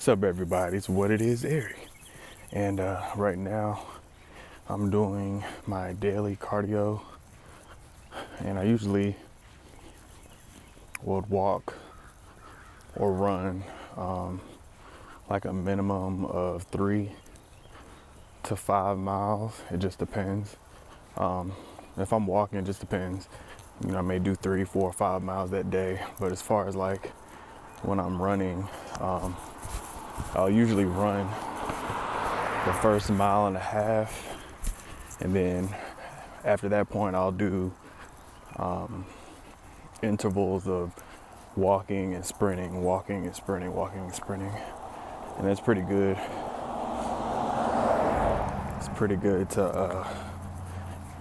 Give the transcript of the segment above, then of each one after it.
What's up, everybody? It's What It Is, Eric. And right now, I'm doing my daily cardio. And I usually would walk or run like a minimum of 3 to 5 miles. It just depends. If I'm walking, it just depends. I may do 3, 4, 5 miles that day. But as far as like when I'm running, I'll usually run the first mile and a half, and then after that point I'll do intervals of walking and sprinting, walking and sprinting, walking and sprinting, and that's pretty good. It's pretty good to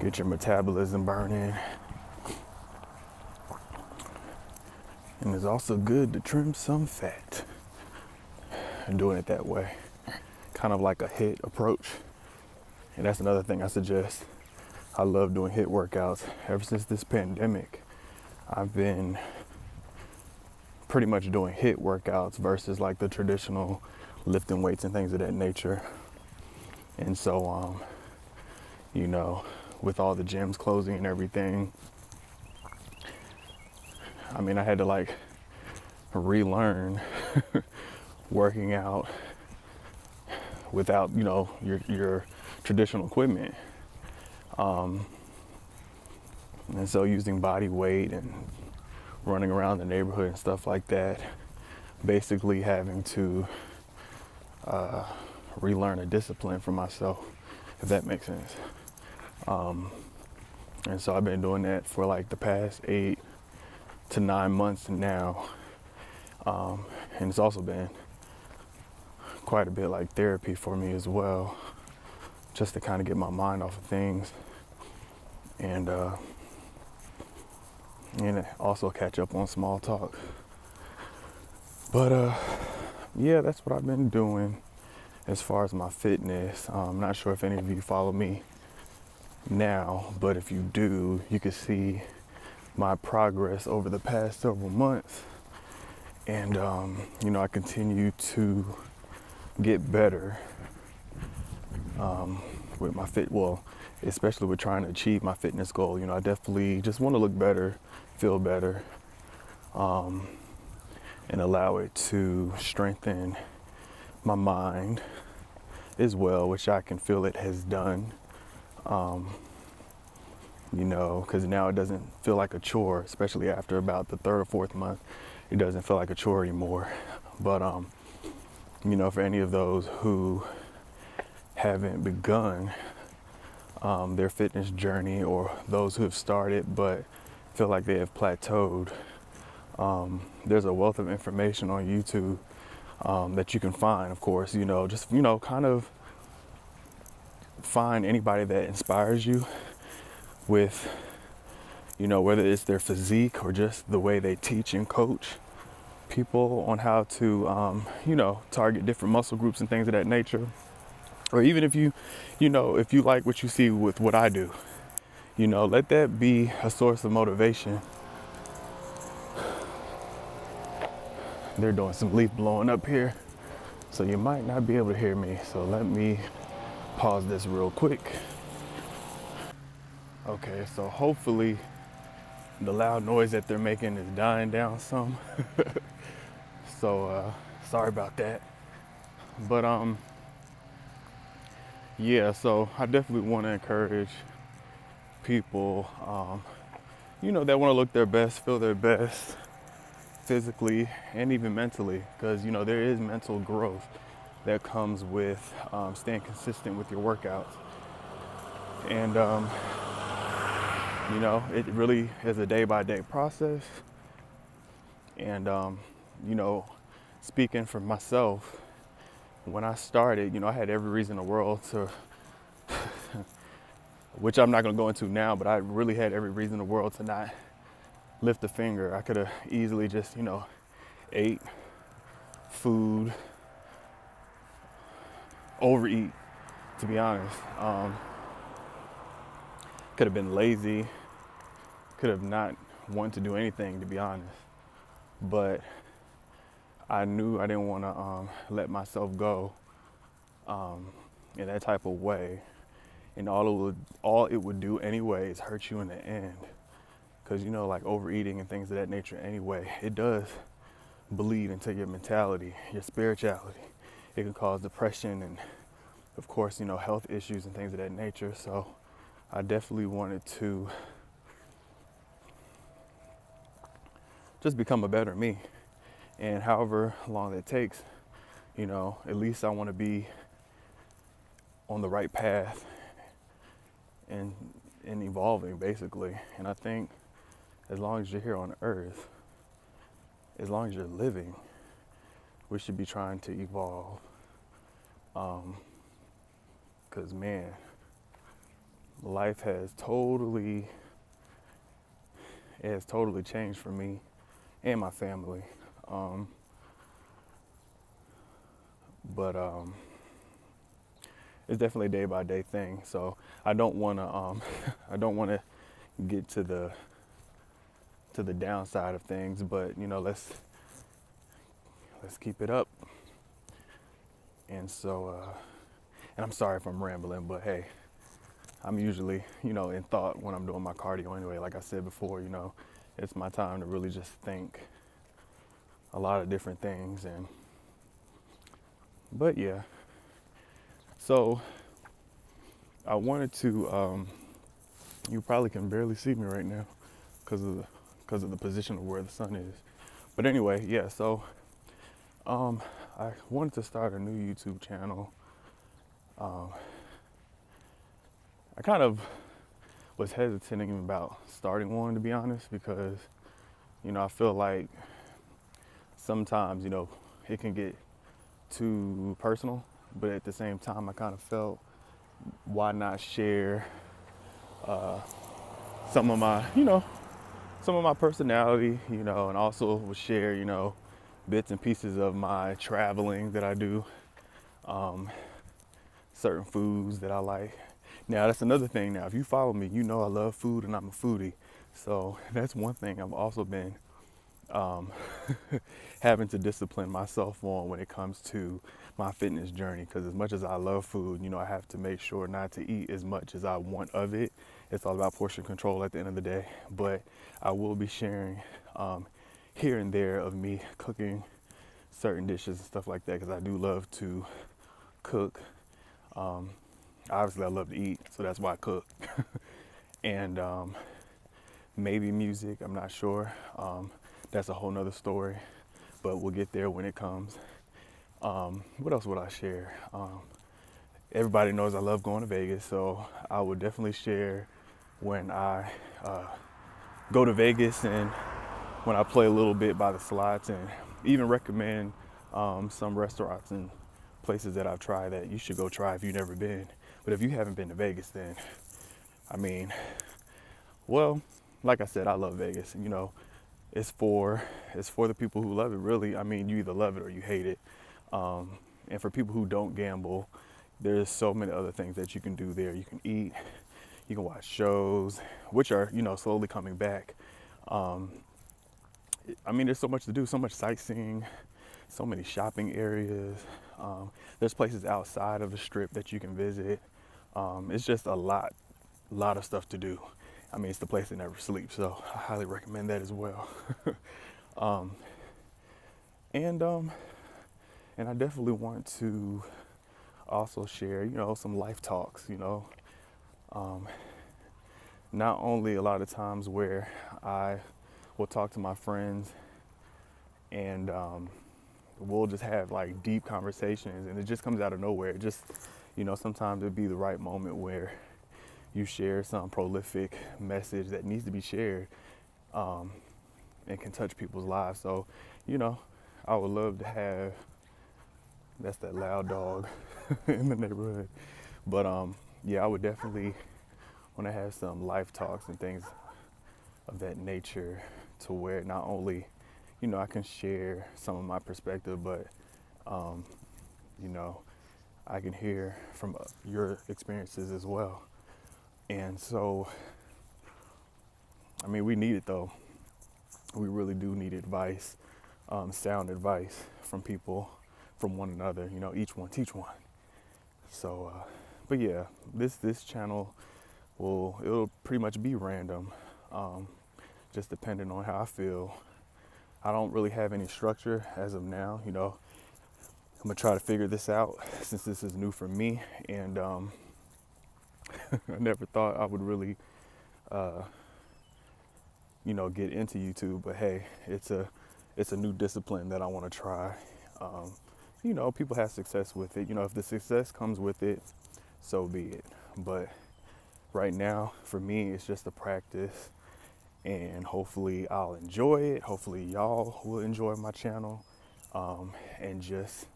get your metabolism burning, and it's also good to trim some fat. And doing it that way, kind of like a HIIT approach. And that's another thing I suggest. I love doing HIIT workouts. Ever since this pandemic, I've been pretty much doing HIIT workouts versus like the traditional lifting weights and things of that nature. And so, with all the gyms closing and everything, I had to like relearn working out without, your traditional equipment. And so using body weight and running around the neighborhood and stuff like that, basically having to relearn a discipline for myself, if that makes sense. And so I've been doing that for like the past 8 to 9 months now. And it's also been quite a bit like therapy for me as well, just to kind of get my mind off of things and also catch up on small talk. But yeah, that's what I've been doing as far as my fitness. I'm not sure if any of you follow me now, but if you do, you can see my progress over the past several months. And I continue to get better with my especially with trying to achieve my fitness goal. I definitely just want to look better, feel better, and allow it to strengthen my mind as well, which I can feel it has done. Because now it doesn't feel like a chore, especially after about the third or fourth month. It doesn't feel like a chore anymore. But for any of those who haven't begun their fitness journey, or those who have started but feel like they have plateaued, there's a wealth of information on YouTube that you can find, of course. Kind of find anybody that inspires you with, whether it's their physique or just the way they teach and coach people on how to, target different muscle groups and things of that nature. Or even if if you like what you see with what I do, let that be a source of motivation. They're doing some leaf blowing up here, so you might not be able to hear me. So let me pause this real quick. Okay, so hopefully the loud noise that they're making is dying down some. So sorry about that. But yeah, so I definitely want to encourage people, that want to look their best, feel their best physically and even mentally, because, there is mental growth that comes with staying consistent with your workouts. And, it really is a day-by-day process. And, speaking for myself, when I started, I had every reason in the world to, which I'm not going to go into now, but I really had every reason in the world to not lift a finger. I could have easily just, ate food, overeat, to be honest. Could have been lazy, could have not wanted to do anything, to be honest. But I knew I didn't want to let myself go in that type of way, and all it would do anyway is hurt you in the end. Because like overeating and things of that nature anyway, it does bleed into your mentality, your spirituality. It can cause depression and, of course, health issues and things of that nature. So I definitely wanted to just become a better me. And however long that takes, at least I want to be on the right path and evolving, basically. And I think as long as you're here on earth, as long as you're living, we should be trying to evolve. Because, man, life has totally changed for me and my family. But it's definitely a day by day thing. So I don't want to get to the downside of things, but let's keep it up. And so and I'm sorry if I'm rambling, but hey, I'm usually in thought when I'm doing my cardio anyway. Like I said before, it's my time to really just think a lot of different things. But yeah, so I wanted to you probably can barely see me right now because of the position of where the sun is. But anyway, yeah, so I wanted to start a new YouTube channel. I kind of was hesitating about starting one, to be honest, because I feel like sometimes it can get too personal, but at the same time I kind of felt, why not share some of my personality, and also will share bits and pieces of my traveling that I do, certain foods that I like. Now that's another thing. Now if you follow me, I love food and I'm a foodie, so that's one thing I've also been having to discipline myself on when it comes to my fitness journey. Because as much as I love food, I have to make sure not to eat as much as I want of it. It's all about portion control at the end of the day. But I will be sharing here and there of me cooking certain dishes and stuff like that, because I do love to cook. Obviously I love to eat, so that's why I cook. And maybe music, I'm not sure. That's a whole nother story, but we'll get there when it comes. What else would I share? Everybody knows I love going to Vegas, so I would definitely share when I go to Vegas and when I play a little bit by the slots, and even recommend some restaurants and places that I've tried that you should go try if you've never been. But if you haven't been to Vegas, then well, like I said, I love Vegas. It's for the people who love it, really. You either love it or you hate it. And for people who don't gamble, there's so many other things that you can do there. You can eat, you can watch shows, which are, slowly coming back. There's so much to do, so much sightseeing, so many shopping areas. There's places outside of the strip that you can visit. It's just a lot of stuff to do. It's the place that never sleeps, so I highly recommend that as well. And I definitely want to also share, some life talks, not only a lot of times where I will talk to my friends and we'll just have like deep conversations, and it just comes out of nowhere. It just, sometimes it'd be the right moment where you share some prolific message that needs to be shared, and can touch people's lives. So, I would love to have, that's that loud dog in the neighborhood. But yeah, I would definitely want to have some life talks and things of that nature, to where not only, I can share some of my perspective, but, I can hear from your experiences as well. And so, we need it though. We really do need advice. sound advice from people, from one another. You know, each one teach one. So, but yeah, this channel it'll pretty much be random, just depending on how I feel. I don't really have any structure as of now. You know, I'm gonna try to figure this out since this is new for me, and I never thought I would really, you know, get into YouTube. But hey, it's a new discipline that I want to try. You know, people have success with it. You know, if the success comes with it, so be it. But right now, for me, it's just a practice, and hopefully I'll enjoy it. Hopefully y'all will enjoy my channel, and just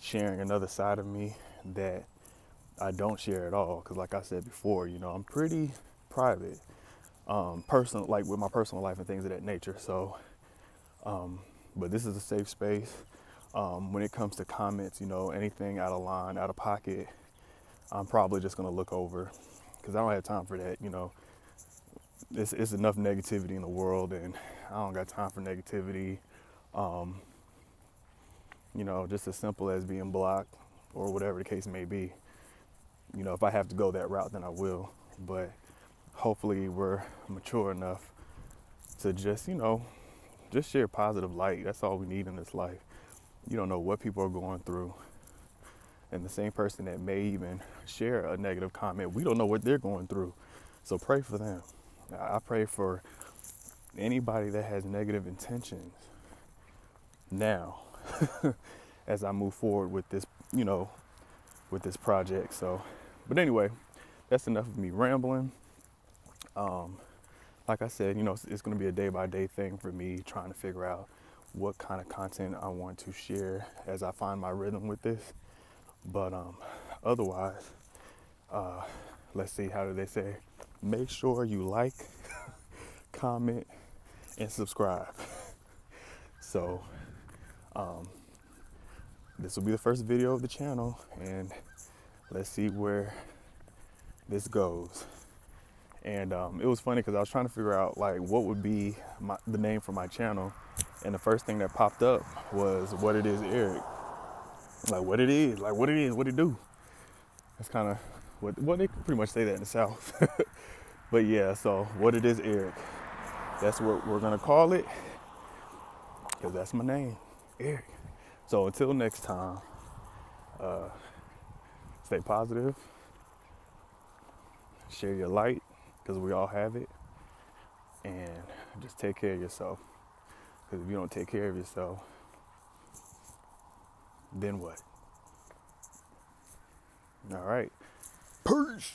sharing another side of me that I don't share at all. Because like I said before, you know, I'm pretty private, personal, like with my personal life and things of that nature. So, but this is a safe space. When it comes to comments, you know, anything out of line, out of pocket, I'm probably just gonna look over, because I don't have time for that. You know, it's enough negativity in the world, and I don't got time for negativity. You know, just as simple as being blocked or whatever the case may be. You know, if I have to go that route, then I will. But hopefully we're mature enough to just, you know, just share positive light. That's all we need in this life. You don't know what people are going through. And the same person that may even share a negative comment, we don't know what they're going through. So pray for them. I pray for anybody that has negative intentions now as I move forward with this, you know, with this project. So, but anyway, that's enough of me rambling. Like I said, you know, it's going to be a day by day thing for me, trying to figure out what kind of content I want to share as I find my rhythm with this. But otherwise, let's see, how do they say? Make sure you like, comment, and subscribe. So this will be the first video of the channel, and let's see where this goes. And it was funny because I was trying to figure out like what would be the name for my channel, and the first thing that popped up was What It Is Eric. Like what it is, what it do. That's kind of what they pretty much say that in the South. But yeah, so What It Is Eric. That's what we're gonna call it, because that's my name, Eric. So until next time, stay positive, share your light, because we all have it, and just take care of yourself. Because if you don't take care of yourself, then what? All right. Peace.